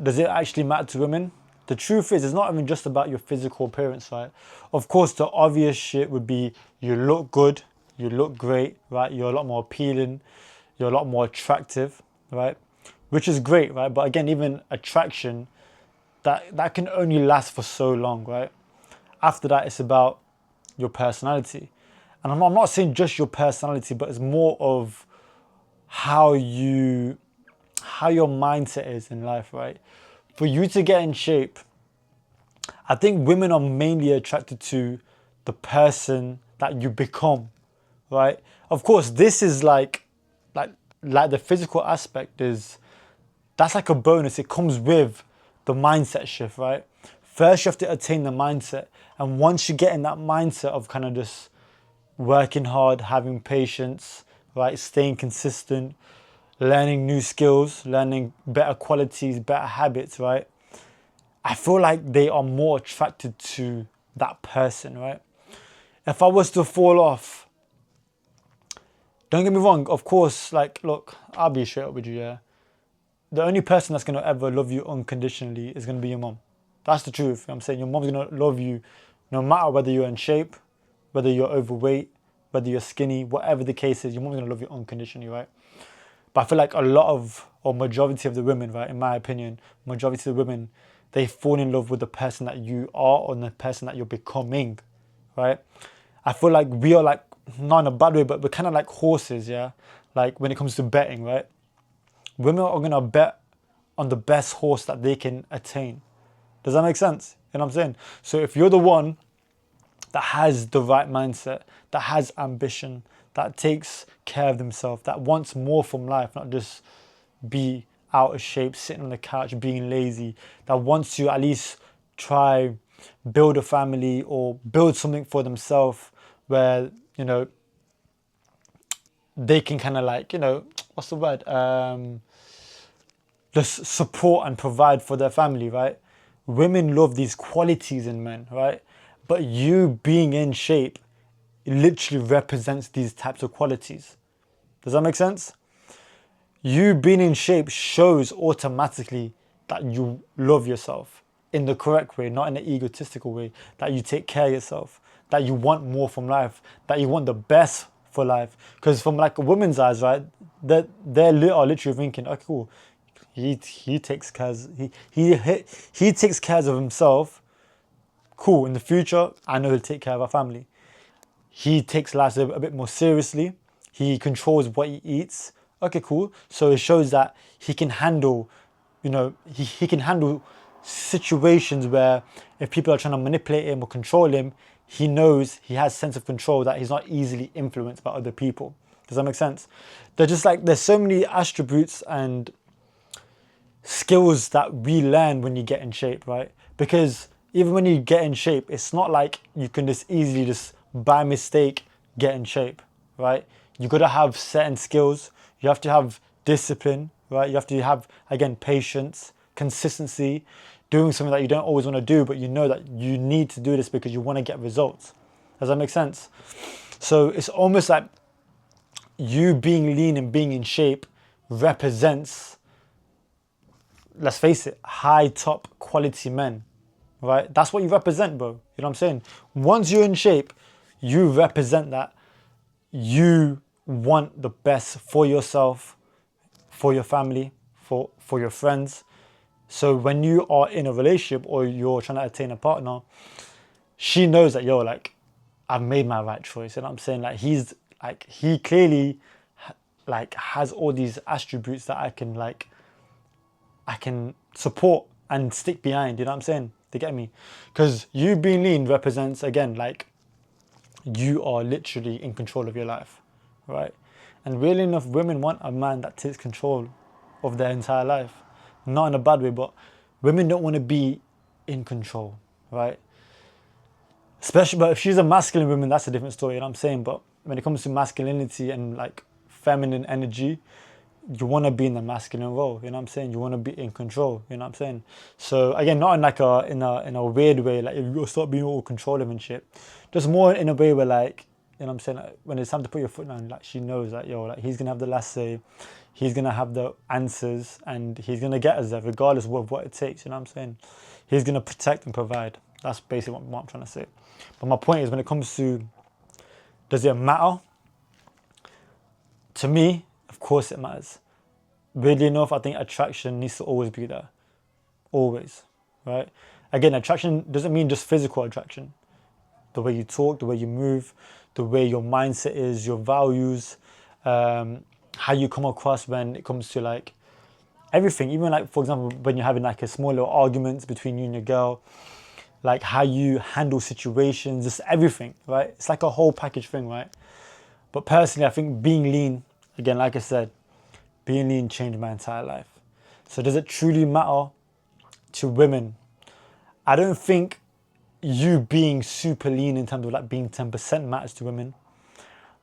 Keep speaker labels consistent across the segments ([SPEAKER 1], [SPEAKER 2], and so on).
[SPEAKER 1] does it actually matter to women? The truth is, it's not even just about your physical appearance, right? Of course, the obvious shit would be you look good, you look great, right? You're a lot more appealing, you're a lot more attractive, right? Which is great, right? But again, even attraction, that can only last for so long, right? After that, it's about your personality. And I'm not saying just your personality, but it's more of how your mindset is in life, right? For you to get in shape, I think women are mainly attracted to the person that you become, right? Of course, this is like like the physical aspect is that's like a bonus. It comes with the mindset shift, right? First, you have to attain the mindset, and once you get in that mindset of kind of just working hard, having patience, right, staying consistent, learning new skills, learning better qualities, better habits, right? I feel like they are more attracted to that person, right? If I was to fall off, don't get me wrong, of course, like, look, I'll be straight up with you, yeah? The only person that's gonna ever love you unconditionally is gonna be your mom. That's the truth. I'm saying your mom's gonna love you no matter whether you're in shape, whether you're overweight, whether you're skinny, whatever the case is, your mom's gonna love you unconditionally, right? But I feel like a lot of, or majority of the women, right, in my opinion, majority of the women, they fall in love with the person that you are or the person that you're becoming, right? I feel like we are like, not in a bad way, but we're kind of like horses, yeah? Like when it comes to betting, right? Women are gonna bet on the best horse that they can attain. Does that make sense? You know what I'm saying? So if you're the one that has the right mindset, that has ambition, that takes care of themselves, that wants more from life, not just be out of shape, sitting on the couch, being lazy, that wants to at least try build a family or build something for themselves where, you know, they can kind of like, you know, what's the word? Just support and provide for their family, right? Women love these qualities in men, right? But you being in shape literally represents these types of qualities. Does that make sense? You being in shape shows automatically that you love yourself in the correct way, not in an egotistical way, that you take care of yourself, that you want more from life, that you want the best for life. Because from like a woman's eyes, right, are literally thinking, okay, cool, he takes care, he takes care of himself. Cool, in the future, I know he'll take care of our family. He takes life a bit more seriously. He controls what he eats. Okay, cool. So it shows that he can handle, you know, he can handle situations where if people are trying to manipulate him or control him, he knows he has sense of control, that he's not easily influenced by other people. Does that make sense? They're just like, there's so many attributes and skills that we learn when you get in shape, right? Because even when you get in shape, it's not like you can just easily just by mistake get in shape, right? You got to have certain skills. You have to have discipline, right? You have to have, again, patience, consistency, doing something that you don't always want to do, but you know that you need to do this because you want to get results. Does that make sense? So it's almost like you being lean and being in shape represents, let's face it, high top quality men, right? That's what you represent, bro. You know what I'm saying? Once you're in shape, you represent that. You want the best for yourself, for your family, for your friends. So when you are in a relationship or you're trying to attain a partner, she knows that, yo, like, I've made my right choice. You know what I'm saying? Like, he clearly like has all these attributes that I can support and stick behind. You know what I'm saying? They get me? Because you being lean represents, again, like, you are literally in control of your life, right? And really enough, women want a man that takes control of their entire life. Not in a bad way, but women don't want to be in control, right? Especially, but if she's a masculine woman, that's a different story, you know what I'm saying? But when it comes to masculinity and like feminine energy, you want to be in the masculine role, you know what I'm saying? You want to be in control, you know what I'm saying? So again, not in like a weird way, like you stop being all controlling and shit. Just more in a way where, like, you know what I'm saying, like, when it's time to put your foot down, like, she knows that, yo, like, he's gonna have the last say. he's gonna have the answers and he's gonna get us there regardless of what it takes. You know what I'm saying? He's gonna protect and provide. That's basically what I'm trying to say. But my point is, when it comes to, does it matter? To me, of course it matters. Weirdly enough, I think attraction needs to always be there. Always, right? Again, attraction doesn't mean just physical attraction. The way you talk, the way you move, the way your mindset is, your values, how you come across when it comes to like everything. Even like, for example, when you're having like a small little arguments between you and your girl, like how you handle situations, just everything, right? It's like a whole package thing, right? But personally, I think being lean, again, like I said, being lean changed my entire life. So does it truly matter to women? I don't think you being super lean in terms of like being 10% matters to women.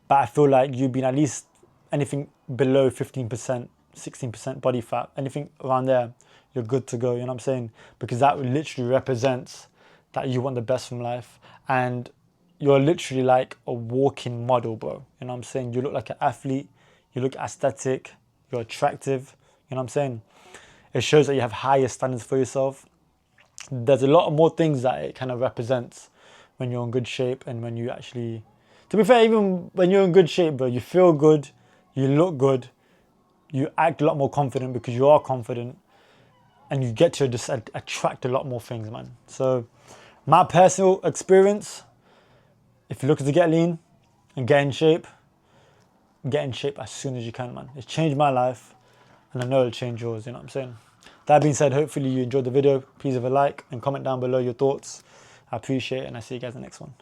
[SPEAKER 1] But I feel like you being at least anything below 15%, 16% body fat, anything around there, you're good to go, you know what I'm saying? Because that literally represents that you want the best from life. And you're literally like a walking model, bro. You know what I'm saying? You look like an athlete, you look aesthetic, you're attractive, you know what I'm saying? It shows that you have higher standards for yourself. There's a lot of more things that it kind of represents when you're in good shape and when you actually, to be fair, even when you're in good shape, bro, you feel good, you look good, you act a lot more confident because you are confident, and you get to just attract a lot more things, man. So my personal experience, if you're looking to get lean and get in shape as soon as you can, man. It's changed my life and I know it'll change yours, you know what I'm saying? That being said, hopefully you enjoyed the video. Please leave a like and comment down below your thoughts. I appreciate it and I'll see you guys in the next one.